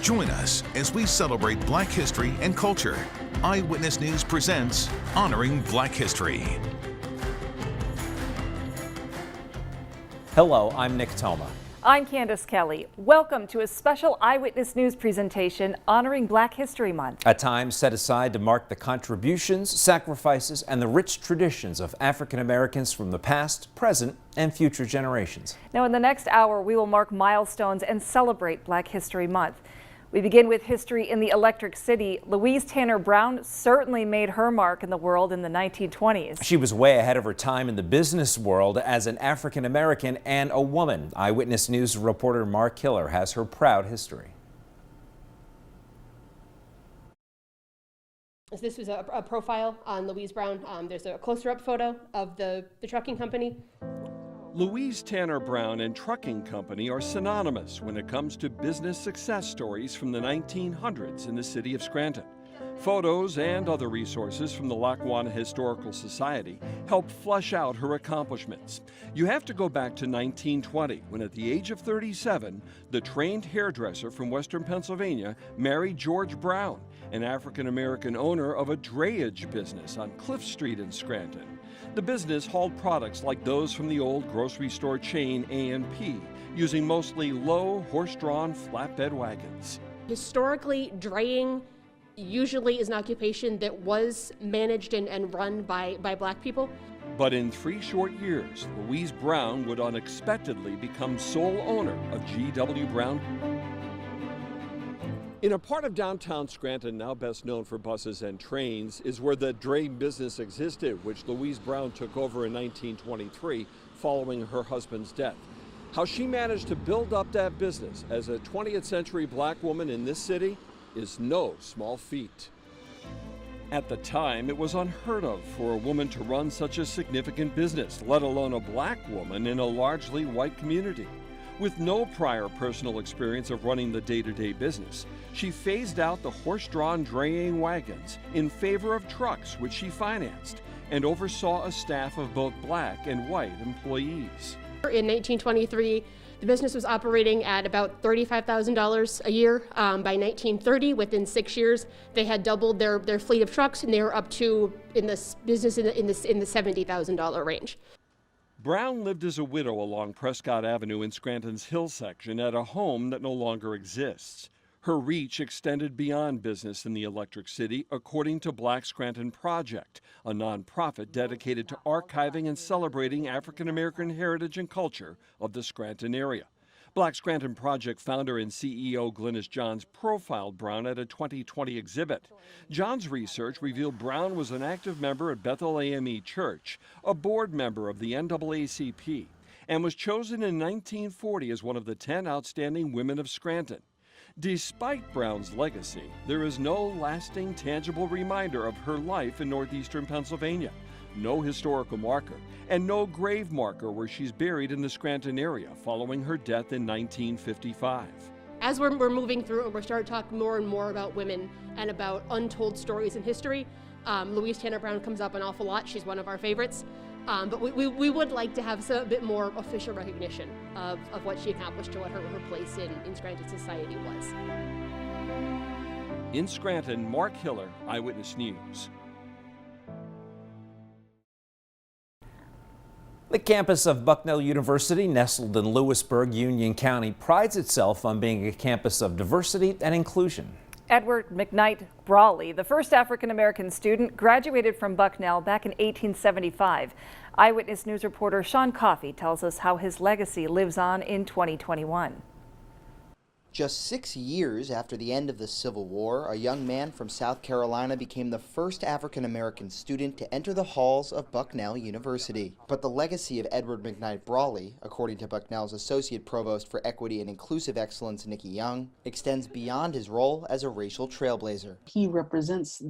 Join us as we celebrate Black history and culture. Eyewitness News presents Honoring Black History. Hello, I'm Nick Toma. I'm Candace Kelly. Welcome to a special Eyewitness News presentation honoring Black History Month. A time set aside to mark the contributions, sacrifices, and the rich traditions of African Americans from the past, present, and future generations. Now, in the next hour, we will mark milestones and celebrate Black History Month. We begin with history in the Electric City. Louise Tanner Brown certainly made her mark in the world in the 1920s. She was way ahead of her time in the business world as an African American and a woman. Eyewitness News reporter Mark Hiller has her proud history. This was a profile on Louise Brown. There's a closer-up photo of the trucking company. Louise Tanner Brown and Trucking Company are synonymous when it comes to business success stories from the 1900s in the city of Scranton. Photos and other resources from the Lackawanna Historical Society help flesh out her accomplishments. You have to go back to 1920, when at the age of 37, the trained hairdresser from Western Pennsylvania married George Brown, an African-American owner of a drayage business on Cliff Street in Scranton. The business hauled products like those from the old grocery store chain A&P, using mostly low, horse-drawn flatbed wagons. Historically, draying usually is an occupation that was managed and run by Black people. But in 3 short years, Louise Brown would unexpectedly become sole owner of G.W. Brown. In a part of downtown Scranton, now best known for buses and trains, is where the dray business existed, which Louise Brown took over in 1923 following her husband's death. How she managed to build up that business as a 20th century Black woman in this city is no small feat. At the time, it was unheard of for a woman to run such a significant business, let alone a Black woman in a largely white community. With no prior personal experience of running the day-to-day business, she phased out the horse-drawn draying wagons in favor of trucks, which she financed, and oversaw a staff of both Black and white employees. In 1923, the business was operating at about $35,000 a year. By 1930, within 6 years, they had doubled their fleet of trucks, and they were up to, in this business, in the $70,000 range. Brown lived as a widow along Prescott Avenue in Scranton's Hill section at a home that no longer exists. Her reach extended beyond business in the Electric City, according to Black Scranton Project, a nonprofit dedicated to archiving and celebrating African American heritage and culture of the Scranton area. Black Scranton Project founder and CEO Glynis Johns profiled Brown at a 2020 exhibit. Johns' research revealed Brown was an active member at Bethel AME Church, a board member of the NAACP, and was chosen in 1940 as one of the 10 outstanding women of Scranton. Despite Brown's legacy, there is no lasting, tangible reminder of her life in Northeastern Pennsylvania. No historical marker, and no grave marker where she's buried in the Scranton area following her death in 1955. As we're moving through and we're starting to talk more and more about women and about untold stories in history, Louise Tanner Brown comes up an awful lot. She's one of our favorites. But we would like to have a bit more official recognition of what she accomplished and what her place in Scranton society was. In Scranton, Mark Hiller, Eyewitness News. The campus of Bucknell University, nestled in Lewisburg, Union County, prides itself on being a campus of diversity and inclusion. Edward McKnight Brawley, the first African-American student, graduated from Bucknell back in 1875. Eyewitness News reporter Sean Coffey tells us how his legacy lives on in 2021. Just 6 years after the end of the Civil War, a young man from South Carolina became the first African-American student to enter the halls of Bucknell University. But the legacy of Edward McKnight Brawley, according to Bucknell's Associate Provost for Equity and Inclusive Excellence, Nikki Young, extends beyond his role as a racial trailblazer. He represents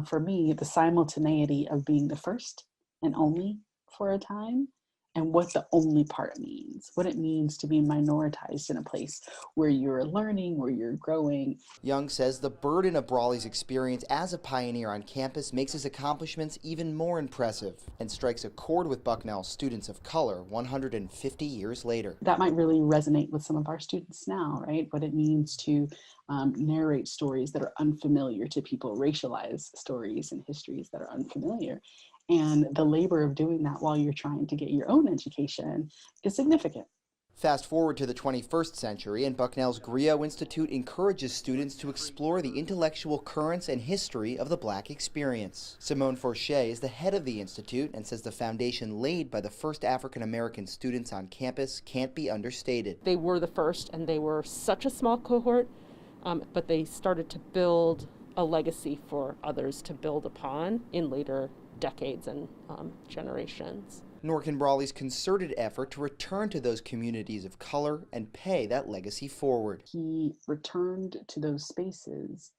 for me, the simultaneity of being the first and only for a time, and what the only part means, what it means to be minoritized in a place where you're learning, where you're growing. Young says the burden of Brawley's experience as a pioneer on campus makes his accomplishments even more impressive and strikes a chord with Bucknell's students of color 150 years later. That might really resonate with some of our students now, right? What it means to narrate stories that are unfamiliar to people, racialize stories and histories that are unfamiliar. And the labor of doing that while you're trying to get your own education is significant. Fast forward to the 21st century, and Bucknell's Griot Institute encourages students to explore the intellectual currents and history of the Black experience. Simone Forche is the head of the institute and says the foundation laid by the first African-American students on campus can't be understated. They were the first, and they were such a small cohort, but they started to build a legacy for others to build upon in later decades and generations. Nor can Brawley's concerted effort to return to those communities of color and pay that legacy forward. He returned to those spaces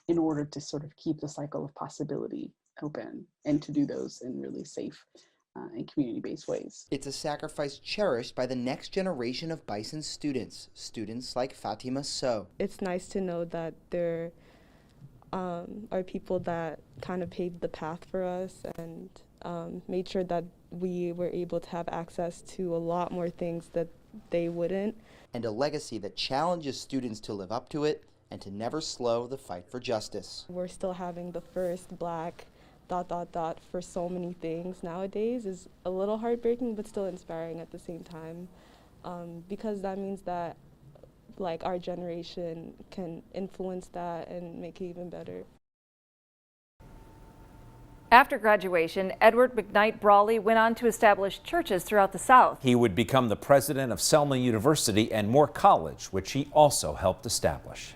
in order to sort of keep the cycle of possibility open and to do those in really safe and community-based ways. It's a sacrifice cherished by the next generation of Bison students like Fatima Sow. It's nice to know that there are people that kind of paved the path for us and made sure that we were able to have access to a lot more things that they wouldn't. And a legacy that challenges students to live up to it and to never slow the fight for justice. We're still having the first Black ... for so many things nowadays is a little heartbreaking, but still inspiring at the same time, because that means that like our generation can influence that and make it even better. After graduation, Edward McKnight Brawley went on to establish churches throughout the South. He would become the president of Selma University and Moore College, which he also helped establish.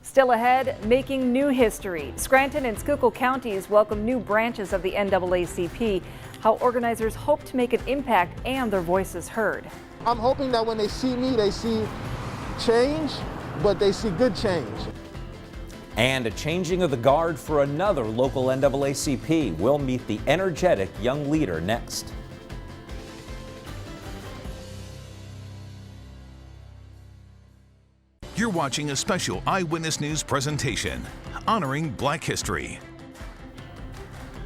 Still ahead, making new history. Scranton and Schuylkill counties welcome new branches of the NAACP. How organizers hope to make an impact and their voices heard. I'm hoping that when they see me, they see change, but they see good change. And a changing of the guard for another local NAACP. We'll meet the energetic young leader next. You're watching a special Eyewitness News presentation honoring Black history.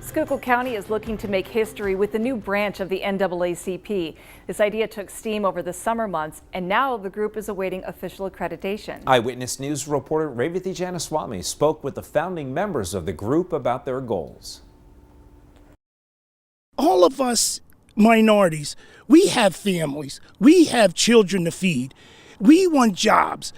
Schuylkill County is looking to make history with the new branch of the NAACP. This idea took steam over the summer months, and now the group is awaiting official accreditation. Eyewitness News reporter Revathi Janaswamy spoke with the founding members of the group about their goals. All of us minorities, we have families, we have children to feed, we want jobs.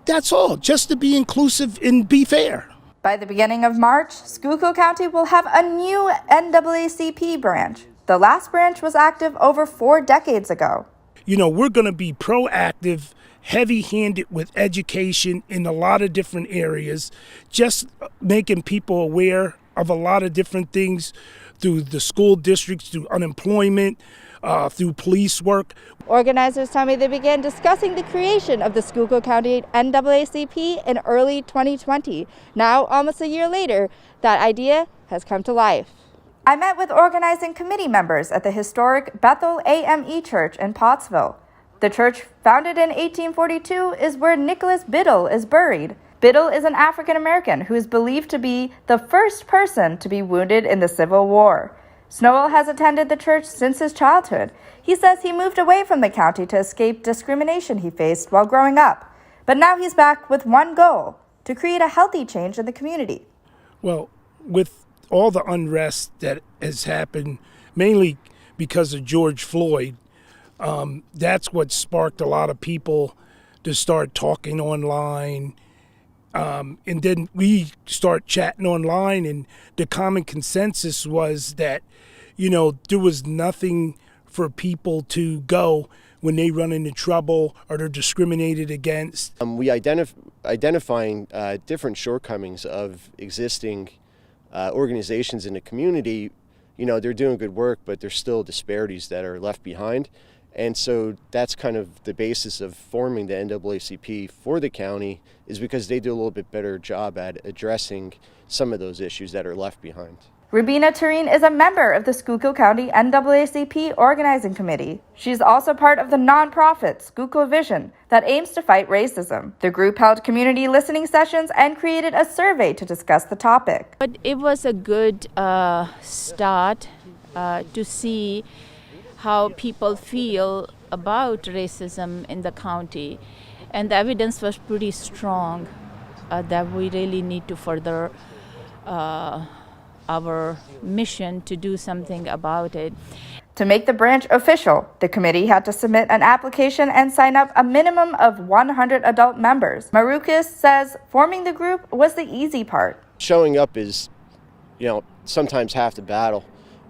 That's all, just to be inclusive and be fair. By the beginning of March, Schuylkill County will have a new NAACP branch. The last branch was active over 4 decades ago. You know, we're going to be proactive, heavy-handed with education in a lot of different areas, just making people aware of a lot of different things through the school districts, through unemployment, through police work. Organizers tell me they began discussing the creation of the Schuylkill County NAACP in early 2020. Now, almost a year later, that idea has come to life. I met with organizing committee members at the historic Bethel AME Church in Pottsville. The church, founded in 1842, is where Nicholas Biddle is buried. Biddle is an African American who is believed to be the first person to be wounded in the Civil War. Snowell has attended the church since his childhood. He says he moved away from the county to escape discrimination he faced while growing up. But now he's back with one goal: to create a healthy change in the community. Well, with all the unrest that has happened, mainly because of George Floyd, that's what sparked a lot of people to start talking online. And then we start chatting online, and the common consensus was that, you know, there was nothing for people to go when they run into trouble or they're discriminated against. We identifying different shortcomings of existing organizations in the community. You know, they're doing good work, but there's still disparities that are left behind. And so that's kind of the basis of forming the NAACP for the county, is because they do a little bit better job at addressing some of those issues that are left behind. Rubina Tureen is a member of the Schuylkill County NAACP Organizing Committee. She's also part of the nonprofit Schuylkill Vision that aims to fight racism. The group held community listening sessions and created a survey to discuss the topic. But it was a good start to see how people feel about racism in the county. And the evidence was pretty strong that we really need to further our mission to do something about it. To make the branch official, the committee had to submit an application and sign up a minimum of 100 adult members. Marukas says forming the group was the easy part. Showing up is, sometimes half the battle.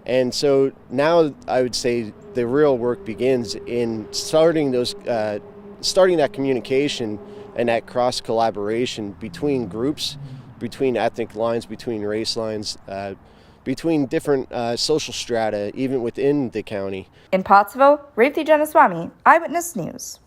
And so now I would say the real work begins in starting that communication and that cross collaboration between groups, between ethnic lines, between race lines, between different social strata, even within the county. In Pottsville, Revathi Janaswamy, Eyewitness News.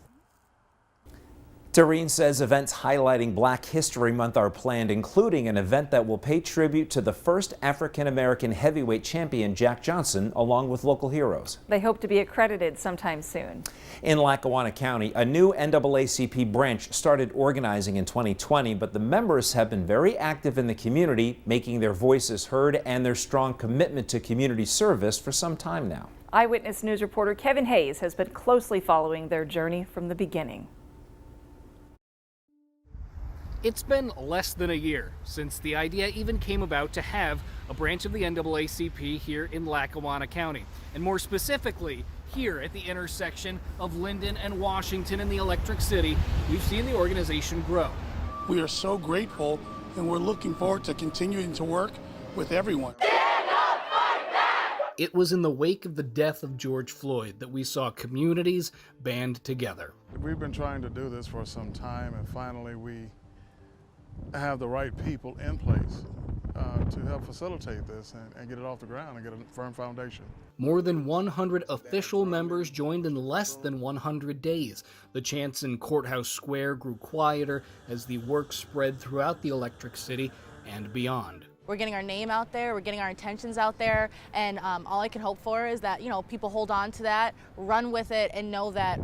Tureen says events highlighting Black History Month are planned, including an event that will pay tribute to the first African-American heavyweight champion, Jack Johnson, along with local heroes. They hope to be accredited sometime soon. In Lackawanna County, a new NAACP branch started organizing in 2020, but the members have been very active in the community, making their voices heard and their strong commitment to community service for some time now. Eyewitness News reporter Kevin Hayes has been closely following their journey from the beginning. It's been less than a year since the idea even came about to have a branch of the NAACP here in Lackawanna County, and more specifically here at the intersection of Linden and Washington in the Electric City. We've seen the organization grow. We are so grateful, and we're looking forward to continuing to work with everyone. It was in the wake of the death of George Floyd that we saw communities band together. We've been trying to do this for some time, and finally we have the right people in place to help facilitate this and get it off the ground and get a firm foundation. More than 100 official members joined in less than 100 days. The chants in Courthouse Square grew quieter as the work spread throughout the Electric City and beyond. We're getting our name out there, we're getting our intentions out there, and all I can hope for is that people hold on to that, run with it, and know that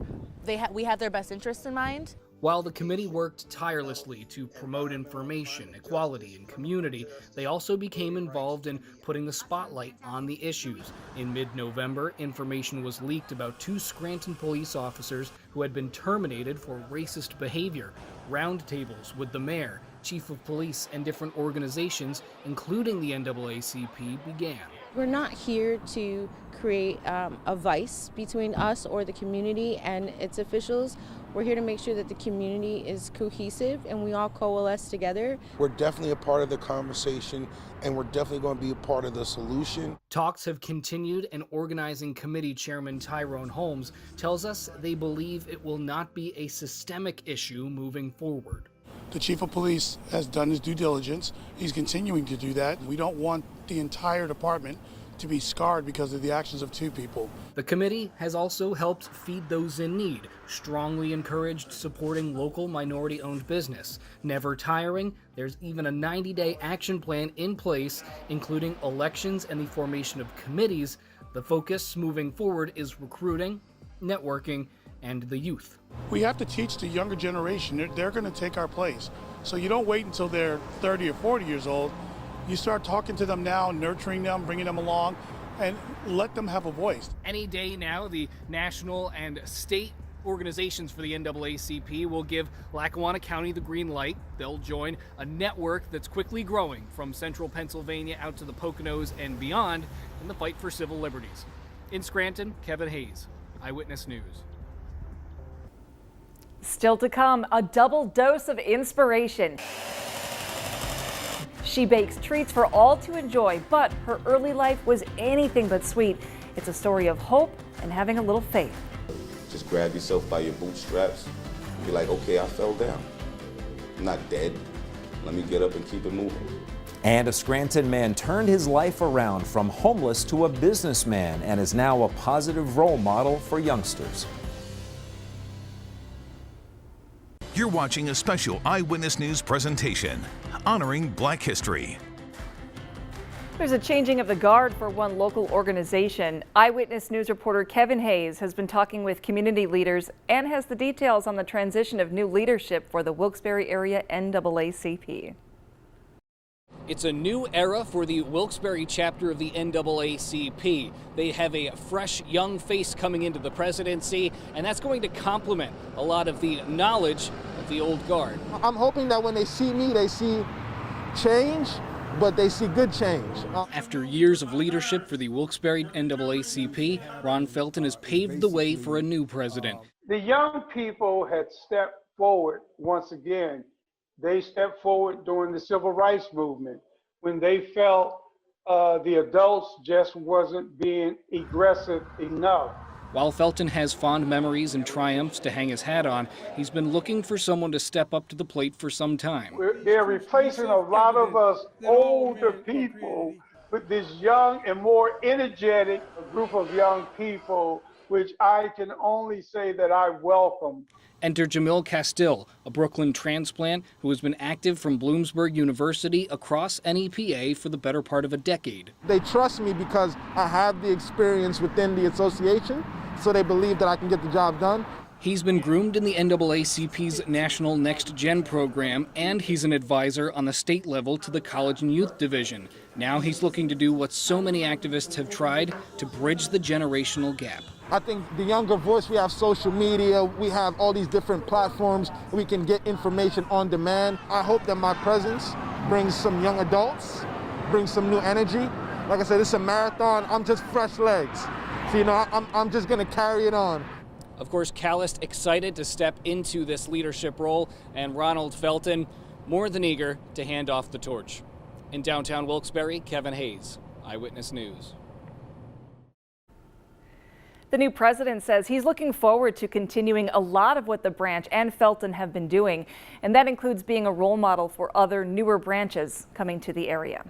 we have their best interests in mind. While the committee worked tirelessly to promote information, equality, and community, they also became involved in putting the spotlight on the issues. In mid-November, information was leaked about 2 Scranton police officers who had been terminated for racist behavior. Roundtables with the mayor, chief of police, and different organizations, including the NAACP, began. We're not here to create a vice between us or the community and its officials. We're here to make sure that the community is cohesive and we all coalesce together. We're definitely a part of the conversation, and we're definitely going to be a part of the solution. Talks have continued, and organizing committee chairman Tyrone Holmes tells us they believe it will not be a systemic issue moving forward. The chief of police has done his due diligence. He's continuing to do that. We don't want the entire department to be scarred because of the actions of 2 people. The committee has also helped feed those in need, strongly encouraged supporting local minority-owned business. Never tiring, there's even a 90-day action plan in place, including elections and the formation of committees. The focus moving forward is recruiting, networking, and the youth. We have to teach the younger generation. They're going to take our place. So you don't wait until they're 30 or 40 years old. You start talking to them now, nurturing them, bringing them along, and let them have a voice. Any day now, the national and state organizations for the NAACP will give Lackawanna County the green light. They'll join a network that's quickly growing from central Pennsylvania out to the Poconos and beyond in the fight for civil liberties. In Scranton, Kevin Hayes, Eyewitness News. Still to come, a double dose of inspiration. She bakes treats for all to enjoy, but her early life was anything but sweet. It's a story of hope and having a little faith. Just grab yourself by your bootstraps and be like, okay, I fell down. I'm not dead. Let me get up and keep it moving. And a Scranton man turned his life around from homeless to a businessman and is now a positive role model for youngsters. You're watching a special Eyewitness News presentation honoring Black history. There's a changing of the guard for one local organization. Eyewitness News reporter Kevin Hayes has been talking with community leaders and has the details on the transition of new leadership for the Wilkes-Barre area NAACP. It's a new era for the Wilkes-Barre chapter of the NAACP. They have a fresh, young face coming into the presidency, and that's going to complement a lot of the knowledge of the old guard. I'm hoping that when they see me, they see change, but they see good change. After years of leadership for the Wilkes-Barre NAACP, Ron Felton has paved the way for a new president. The young people had stepped forward once again. They stepped forward during the civil rights movement when they felt the adults just wasn't being aggressive enough. While Felton has fond memories and triumphs to hang his hat on, he's been looking for someone to step up to the plate for some time. They're replacing a lot of us older people with this young and more energetic group of young people, which I can only say that I welcome. Enter Jamil Castile, a Brooklyn transplant who has been active from Bloomsburg University across NEPA for the better part of a decade. They trust me because I have the experience within the association, so they believe that I can get the job done. He's been groomed in the NAACP's National Next Gen program, and he's an advisor on the state level to the College and Youth Division. Now he's looking to do what so many activists have tried, to bridge the generational gap. I think the younger voice, we have social media, we have all these different platforms, we can get information on demand. I hope that my presence brings some young adults, brings some new energy. Like I said, it's a marathon, I'm just fresh legs. So, I'm just gonna carry it on. Of course, Calist excited to step into this leadership role, and Ronald Felton more than eager to hand off the torch. In downtown Wilkes-Barre, Kevin Hayes, Eyewitness News. The new president says he's looking forward to continuing a lot of what the branch and Felton have been doing, and that includes being a role model for other newer branches coming to the area.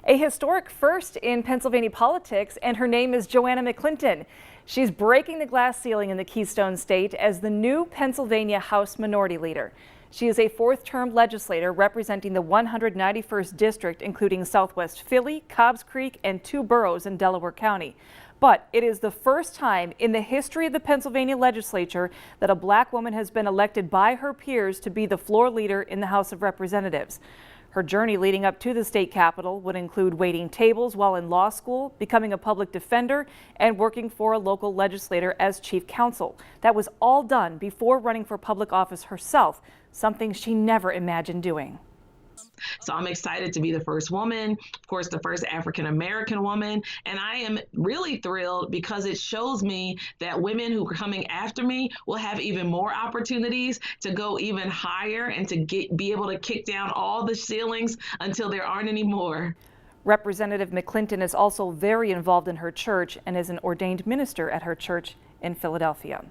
A historic first in Pennsylvania politics, and her name is Joanna McClinton. She's breaking the glass ceiling in the Keystone State as the new Pennsylvania House Minority Leader. She is a fourth-term legislator representing the 191st District, including Southwest Philly, Cobbs Creek, and 2 boroughs in Delaware County. But it is the first time in the history of the Pennsylvania legislature that a black woman has been elected by her peers to be the floor leader in the House of Representatives. Her journey leading up to the state capitol would include waiting tables while in law school, becoming a public defender, and working for a local legislator as chief counsel. That was all done before running for public office herself, something she never imagined doing. So I'm excited to be the first woman, of course, the first African-American woman. And I am really thrilled because it shows me that women who are coming after me will have even more opportunities to go even higher and to be able to kick down all the ceilings until there aren't any more. Representative McClinton is also very involved in her church and is an ordained minister at her church in Philadelphia.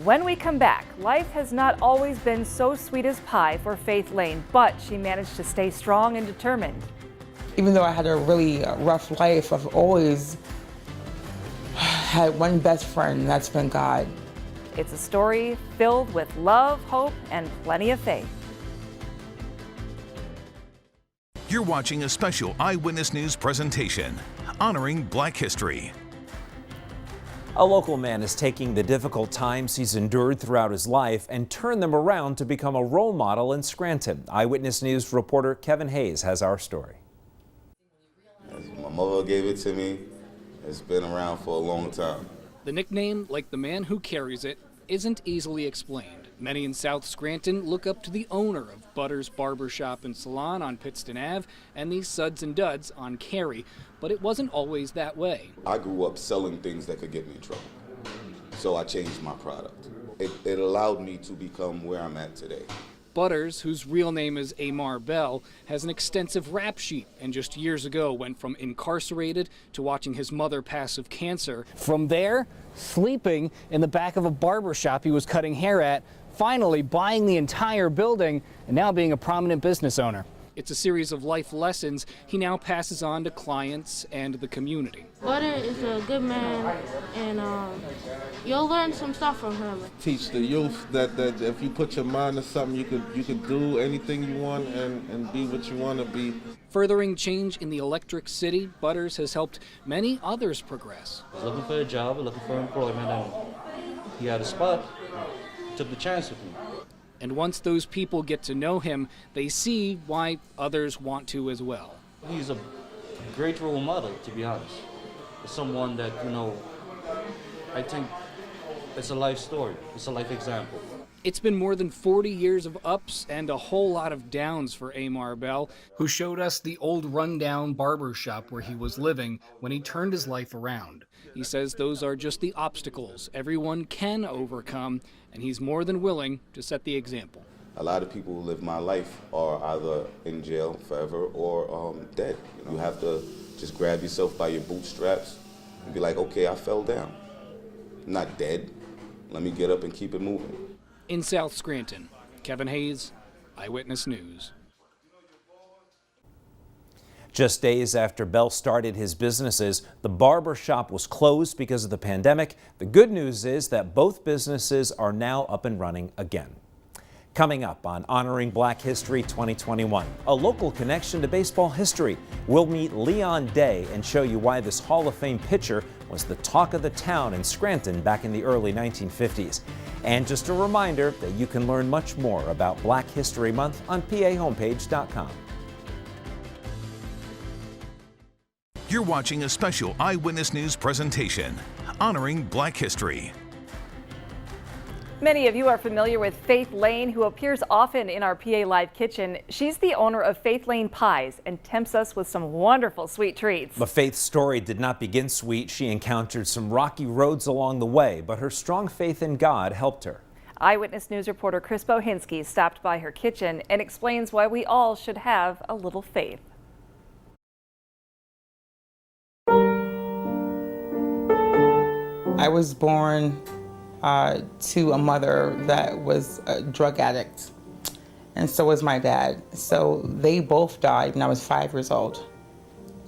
When we come back, life has not always been so sweet as pie for Faith Lane, but she managed to stay strong and determined. Even though I had a really rough life, I've always had one best friend, and that's been God. It's a story filled with love, hope, and plenty of faith. You're watching a special Eyewitness News presentation honoring Black history. A local man is taking the difficult times he's endured throughout his life and turned them around to become a role model in Scranton. Eyewitness News reporter Kevin Hayes has our story. My mother gave it to me. It's been around for a long time. The nickname, like the man who carries it, isn't easily explained. Many in South Scranton look up to the owner of Butter's Barber Shop and Salon on Pittston Ave and the Suds and Duds on Cary, but it wasn't always that way. I grew up selling things that could get me in trouble, so I changed my product. It allowed me to become where I'm at today. Butters, whose real name is Amar Bell, has an extensive rap sheet and just years ago went from incarcerated to watching his mother pass of cancer. From there, sleeping in the back of a barber shop he was cutting hair at, finally buying the entire building, and now being a prominent business owner. It's a series of life lessons he now passes on to clients and the community. Butter is a good man, and you'll learn some stuff from him. Teach the youth that if you put your mind to something, you could do anything you want and be what you want to be. Furthering change in the electric city, Butters has helped many others progress. I was looking for a job, looking for employment, and he had a spot, took the chance with me. And once those people get to know him, they see why others want to as well. He's a great role model, to be honest. Someone that, I think it's a life story. It's a life example. It's been more than 40 years of ups and a whole lot of downs for Amar Bell, who showed us the old rundown barber shop where he was living when he turned his life around. He says those are just the obstacles everyone can overcome, and he's more than willing to set the example. A lot of people who live my life are either in jail forever or dead. You have to just grab yourself by your bootstraps and be like, okay, I fell down. I'm not dead. Let me get up and keep it moving. In South Scranton, Kevin Hayes, Eyewitness News. Just days after Bell started his businesses, the barber shop was closed because of the pandemic. The good news is that both businesses are now up and running again. Coming up on Honoring Black History 2021, a local connection to baseball history. We'll meet Leon Day and show you why this Hall of Fame pitcher was the talk of the town in Scranton back in the early 1950s. And just a reminder that you can learn much more about Black History Month on PAHomepage.com. You're watching a special Eyewitness News presentation, Honoring Black History. Many of you are familiar with Faith Lane, who appears often in our PA Live kitchen. She's the owner of Faith Lane Pies and tempts us with some wonderful sweet treats. But Faith's story did not begin sweet. She encountered some rocky roads along the way, but her strong faith in God helped her. Eyewitness News reporter Chris Bohinski stopped by her kitchen and explains why we all should have a little faith. I was born to a mother that was a drug addict, and so was my dad. So they both died when I was 5 years old.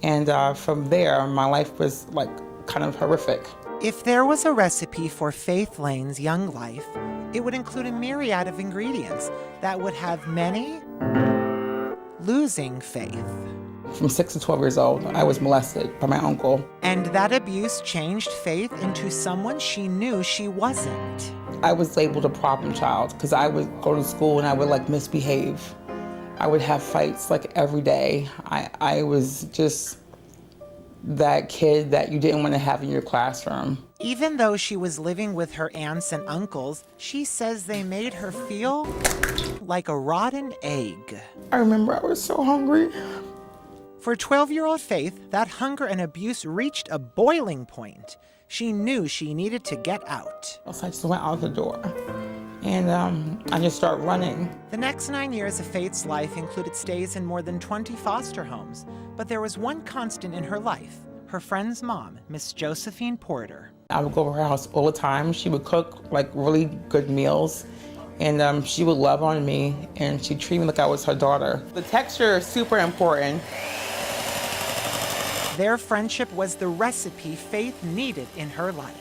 And from there, my life was like kind of horrific. If there was a recipe for Faith Lane's young life, it would include a myriad of ingredients that would have many losing faith. From 6 to 12 years old, I was molested by my uncle. And that abuse changed Faith into someone she knew she wasn't. I was labeled a problem child because I would go to school and I would misbehave. I would have fights every day. I was just that kid that you didn't want to have in your classroom. Even though she was living with her aunts and uncles, she says they made her feel like a rotten egg. I remember I was so hungry. For 12-year-old Faith, that hunger and abuse reached a boiling point. She knew she needed to get out. So I just went out the door, and I just started running. The next 9 years of Faith's life included stays in more than 20 foster homes. But there was one constant in her life, her friend's mom, Miss Josephine Porter. I would go to her house all the time. She would cook really good meals. And she would love on me, and she'd treat me like I was her daughter. The texture is super important. Their friendship was the recipe Faith needed in her life.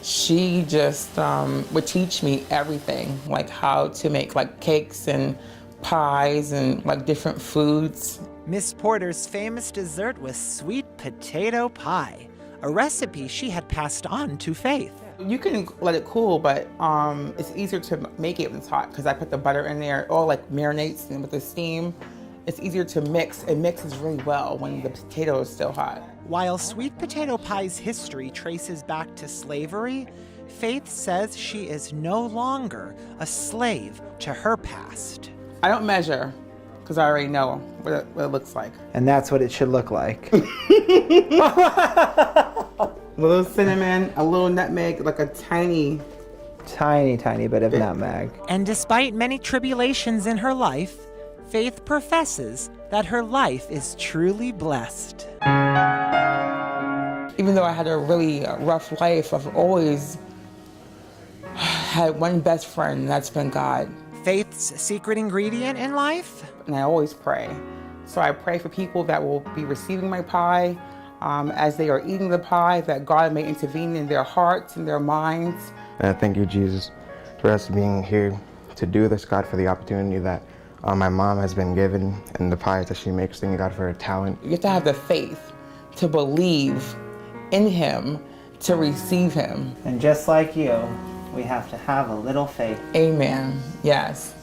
She just would teach me everything, like how to make cakes and pies and different foods. Miss Porter's famous dessert was sweet potato pie, a recipe she had passed on to Faith. You can let it cool, but it's easier to make it when it's hot because I put the butter in there. It all marinates and with the steam. It's easier to mix. It mixes really well when the potato is still hot. While sweet potato pie's history traces back to slavery, Faith says she is no longer a slave to her past. I don't measure because I already know what it looks like. And that's what it should look like. A little cinnamon, a little nutmeg, a tiny bit of nutmeg. And despite many tribulations in her life, Faith professes that her life is truly blessed. Even though I had a really rough life, I've always had one best friend, and that's been God. Faith's secret ingredient in life? And I always pray. So I pray for people that will be receiving my pie, as they are eating the pie, that God may intervene in their hearts and their minds. And I thank you, Jesus, for us being here to do this, God, for the opportunity that my mom has been given and the pies that she makes. Thank you, God, for her talent. You have to have the faith to believe in Him, to receive Him. And just like you, we have to have a little faith. Amen. Yes.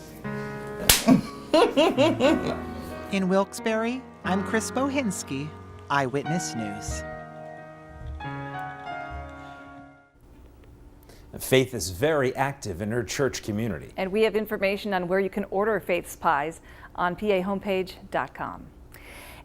In Wilkes-Barre, I'm Chris Bohinski, Eyewitness News. Faith is very active in her church community. And we have information on where you can order Faith's pies on pahomepage.com.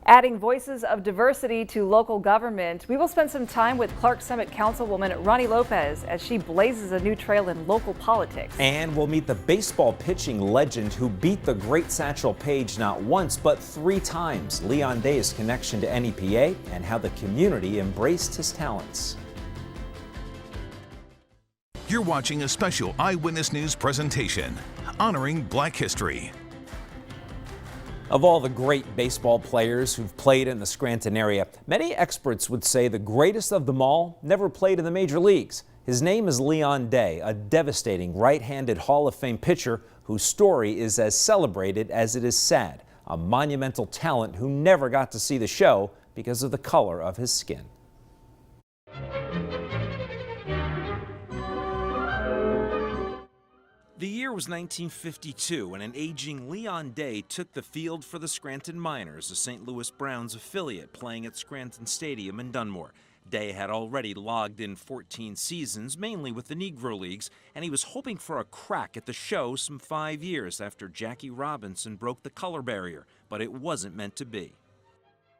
Adding voices of diversity to local government, we will spend some time with Clark Summit Councilwoman Ronnie Lopez as she blazes a new trail in local politics. And we'll meet the baseball pitching legend who beat the great Satchel Paige not once but 3 times, Leon Day's connection to NEPA, and how the community embraced his talents. You're watching a special Eyewitness News presentation honoring Black history. Of all the great baseball players who've played in the Scranton area, many experts would say the greatest of them all never played in the major leagues. His name is Leon Day, a devastating right-handed Hall of Fame pitcher whose story is as celebrated as it is sad. A monumental talent who never got to see the show because of the color of his skin. The year was 1952, and an aging Leon Day took the field for the Scranton Miners, a St. Louis Browns affiliate playing at Scranton Stadium in Dunmore. Day had already logged in 14 seasons, mainly with the Negro Leagues, and he was hoping for a crack at the show some 5 years after Jackie Robinson broke the color barrier, but it wasn't meant to be.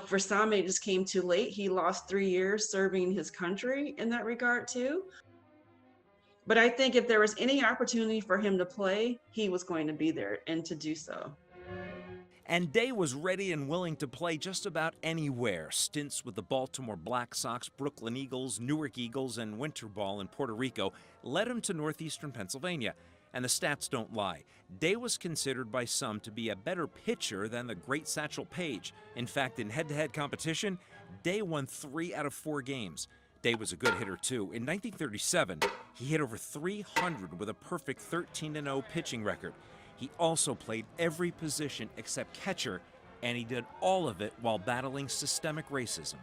For some, it just came too late. He lost 3 years serving his country in that regard, too. But I think if there was any opportunity for him to play, he was going to be there and to do so. And Day was ready and willing to play just about anywhere. Stints with the Baltimore Black Sox, Brooklyn Eagles, Newark Eagles, and winter ball in Puerto Rico led him to Northeastern Pennsylvania. And the stats don't lie. Day was considered by some to be a better pitcher than the great Satchel Paige. In fact, in head-to-head competition, Day won 3 out of 4 games. Day was a good hitter, too. In 1937, he hit over 300 with a perfect 13-0 pitching record. He also played every position except catcher, and he did all of it while battling systemic racism.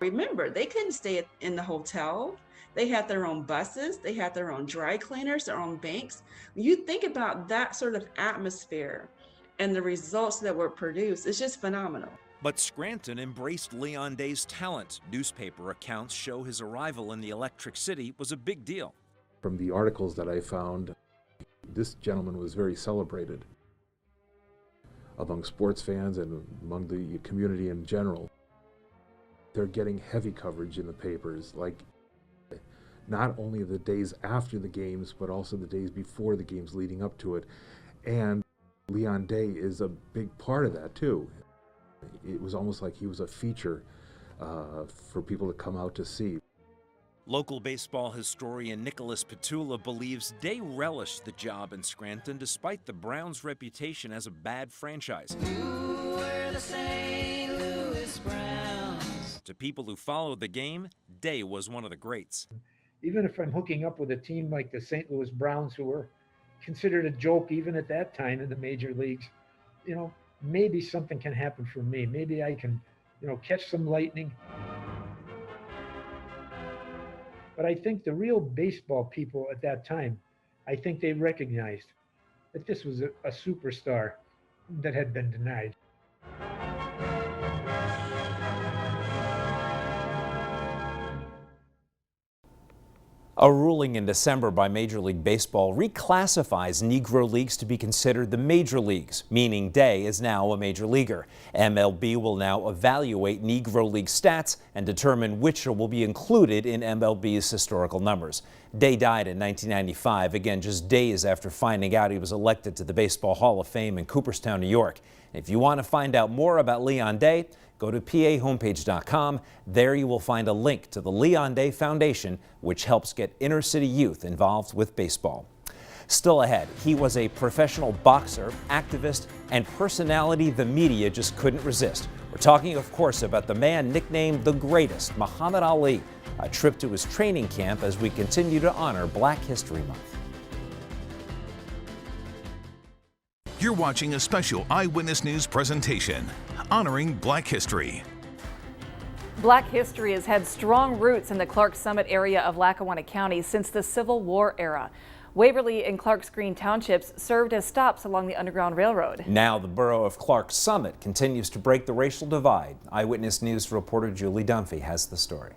Remember, they couldn't stay in the hotel. They had their own buses. They had their own dry cleaners, their own banks. When you think about that sort of atmosphere and the results that were produced, it's just phenomenal. But Scranton embraced Leon Day's talent. Newspaper accounts show his arrival in the Electric City was a big deal. From the articles that I found, this gentleman was very celebrated among sports fans and among the community in general. They're getting heavy coverage in the papers, like not only the days after the games, but also the days before the games leading up to it. And Leon Day is a big part of that, too. It was almost like he was a feature for people to come out to see. Local baseball historian Nicholas Petula believes Day relished the job in Scranton despite the Browns' reputation as a bad franchise. We're the St. Louis Browns. To people who followed the game, Day was one of the greats. Even if I'm hooking up with a team like the St. Louis Browns, who were considered a joke even at that time in the major leagues, you know, maybe something can happen for me. Maybe I can, catch some lightning. But I think the real baseball people at that time, I think they recognized that this was a superstar that had been denied. A ruling in December by Major League Baseball reclassifies Negro leagues to be considered the major leagues, meaning Day is now a major leaguer. MLB will now evaluate Negro league stats and determine which will be included in MLB's historical numbers. Day died in 1995, again just days after finding out he was elected to the Baseball Hall of Fame in Cooperstown, New York. If you want to find out more about Leon Day, go to pahomepage.com. There you will find a link to the Leon Day Foundation, which helps get inner city youth involved with baseball. Still ahead, he was a professional boxer, activist, and personality the media just couldn't resist. We're talking, of course, about the man nicknamed the greatest, Muhammad Ali. A trip to his training camp as we continue to honor Black History Month. You're watching a special Eyewitness News presentation honoring Black history. Black history has had strong roots in the Clarks Summit area of Lackawanna County since the Civil War era. Waverly and Clarks Green townships served as stops along the Underground Railroad. Now the borough of Clarks Summit continues to break the racial divide. Eyewitness News reporter Julie Dunphy has the story.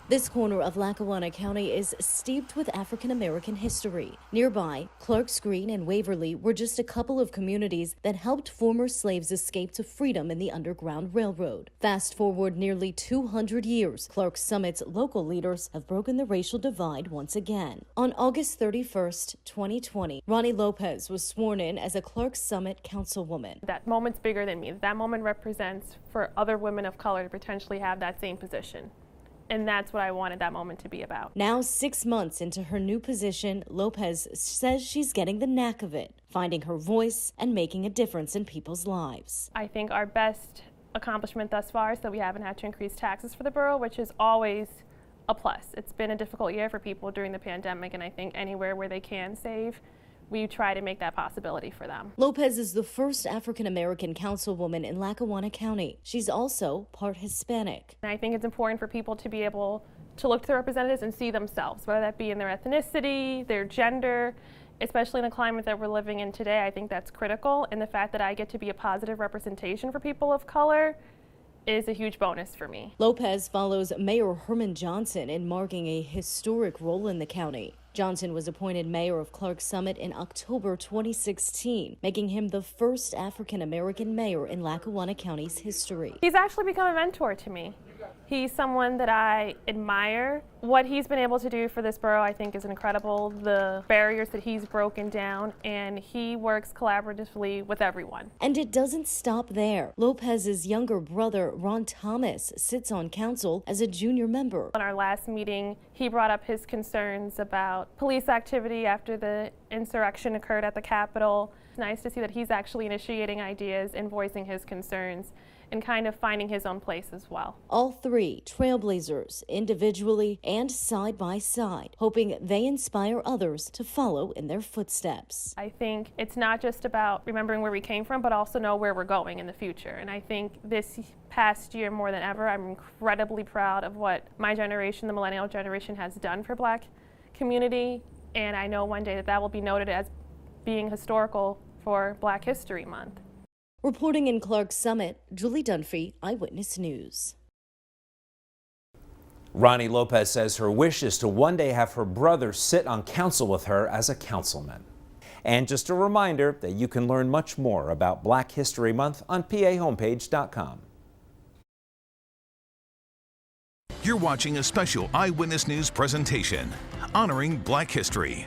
This corner of Lackawanna County is steeped with African American history. Nearby, Clarks Green and Waverly were just a couple of communities that helped former slaves escape to freedom in the Underground Railroad. Fast forward nearly 200 years, Clarks Summit's local leaders have broken the racial divide once again. On August 31st, 2020, Ronnie Lopez was sworn in as a Clarks Summit councilwoman. That moment's bigger than me. That moment represents for other women of color to potentially have that same position. And that's what I wanted that moment to be about. Now, 6 months into her new position, Lopez says she's getting the knack of it, finding her voice and making a difference in people's lives. I think our best accomplishment thus far is that we haven't had to increase taxes for the borough, which is always a plus. It's been a difficult year for people during the pandemic, and I think anywhere where they can save, we try to make that possibility for them. Lopez is the first African-American councilwoman in Lackawanna County. She's also part Hispanic. And I think it's important for people to be able to look to their representatives and see themselves, whether that be in their ethnicity, their gender, especially in the climate that we're living in today. I think that's critical, and the fact that I get to be a positive representation for people of color is a huge bonus for me. Lopez follows Mayor Herman Johnson in marking a historic role in the county. Johnson was appointed mayor of Clarks Summit in October 2016, making him the first African-American mayor in Lackawanna County's history. He's actually become a mentor to me. He's someone that I admire. What he's been able to do for this borough, I think, is incredible. The barriers that he's broken down, and he works collaboratively with everyone. And it doesn't stop there. Lopez's younger brother, Ron Thomas, sits on council as a junior member. On our last meeting, he brought up his concerns about police activity after the insurrection occurred at the Capitol. It's nice to see that he's actually initiating ideas and voicing his concerns and kind of finding his own place as well. All three trailblazers, individually and side by side, hoping they inspire others to follow in their footsteps. I think it's not just about remembering where we came from, but also know where we're going in the future. And I think this past year, more than ever, I'm incredibly proud of what my generation, the millennial generation, has done for Black community. And I know one day that that will be noted as being historical for Black History Month. Reporting in Clarks Summit, Julie Dunphy, Eyewitness News. Ronnie Lopez says her wish is to one day have her brother sit on council with her as a councilman. And just a reminder that you can learn much more about Black History Month on PAHomepage.com. You're watching a special Eyewitness News presentation honoring Black history.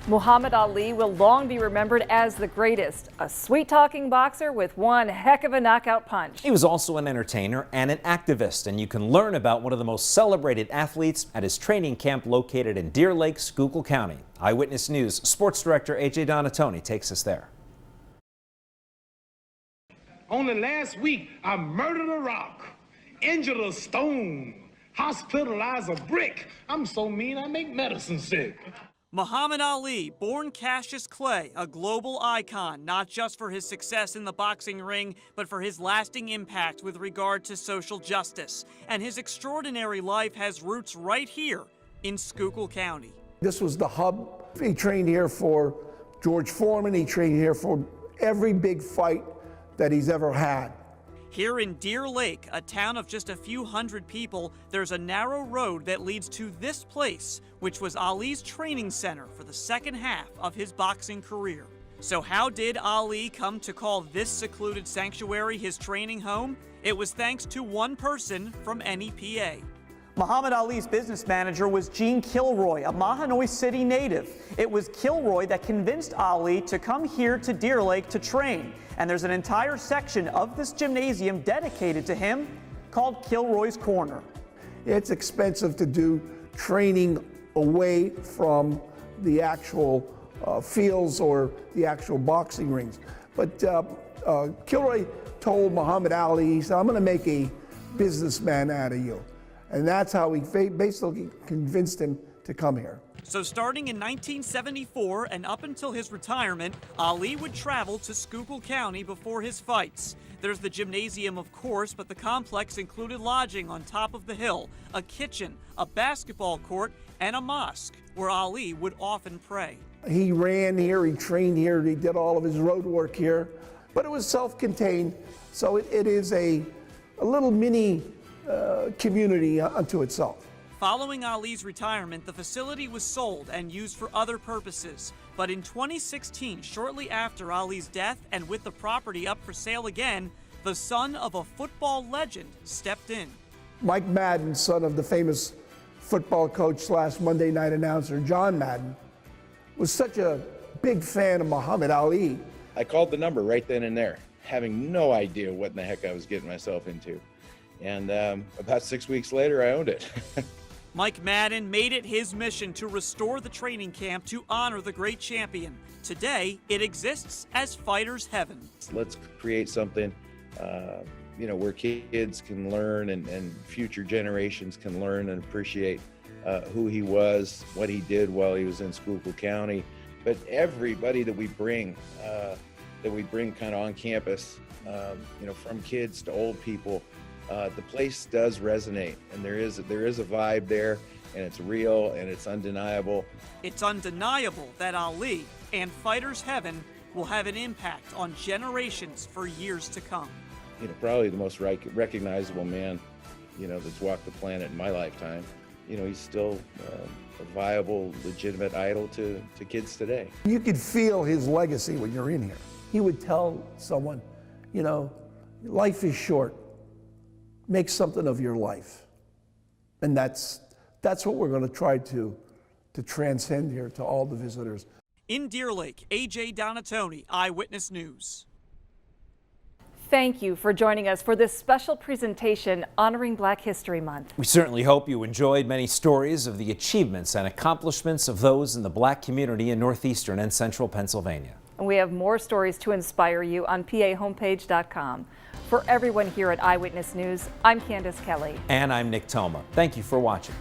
Muhammad Ali will long be remembered as the greatest, a sweet-talking boxer with one heck of a knockout punch. He was also an entertainer and an activist, and you can learn about one of the most celebrated athletes at his training camp located in Deer Lake, Schuylkill County. Eyewitness News sports director A.J. Donatoni takes us there. Only last week, I murdered a rock, injured a stone, hospitalized a brick. I'm so mean I make medicine sick. Muhammad Ali, born Cassius Clay, a global icon, not just for his success in the boxing ring, but for his lasting impact with regard to social justice. And his extraordinary life has roots right here in Schuylkill County. This was the hub. He trained here for George Foreman. He trained here for every big fight that he's ever had. Here in Deer Lake, a town of just a few hundred people, there's a narrow road that leads to this place, which was Ali's training center for the second half of his boxing career. So how did Ali come to call this secluded sanctuary his training home? It was thanks to one person from NEPA. Muhammad Ali's business manager was Gene Kilroy, a Mahanoy City native. It was Kilroy that convinced Ali to come here to Deer Lake to train. And there's an entire section of this gymnasium dedicated to him called Kilroy's Corner. It's expensive to do training away from the actual fields or the actual boxing rings. But Kilroy told Muhammad Ali, he said, I'm going to make a businessman out of you. And that's how he basically convinced him to come here. So starting in 1974 and up until his retirement, Ali would travel to Schuylkill County before his fights. There's the gymnasium, of course, but the complex included lodging on top of the hill, a kitchen, a basketball court, and a mosque where Ali would often pray. He ran here, he trained here, he did all of his road work here, but it was self-contained, so it is a little mini community unto itself. Following Ali's retirement, the facility was sold and used for other purposes. But in 2016, shortly after Ali's death and with the property up for sale again, the son of a football legend stepped in. Mike Madden, son of the famous football coach / Monday night announcer John Madden, was such a big fan of Muhammad Ali. I called the number right then and there, having no idea what in the heck I was getting myself into. And about 6 weeks later, I owned it. Mike Madden made it his mission to restore the training camp to honor the great champion. Today, it exists as Fighter's Heaven. Let's create something, where kids can learn and future generations can learn and appreciate who he was, what he did while he was in Schuylkill County. But everybody that we bring kind of on campus, from kids to old people, the place does resonate, and there is a vibe there, and it's real and it's undeniable. It's undeniable that Ali and Fighter's Heaven will have an impact on generations for years to come. Probably the most recognizable man, that's walked the planet in my lifetime. He's still a viable, legitimate idol to kids today. You could feel his legacy when you're in here. He would tell someone, life is short. Make something of your life. And that's what we're going to try to transcend here to all the visitors. In Deer Lake, AJ Donatoni, Eyewitness News. Thank you for joining us for this special presentation honoring Black History Month. We certainly hope you enjoyed many stories of the achievements and accomplishments of those in the Black community in Northeastern and Central Pennsylvania. And we have more stories to inspire you on PAHomepage.com. For everyone here at Eyewitness News, I'm Candace Kelly. And I'm Nick Toma. Thank you for watching.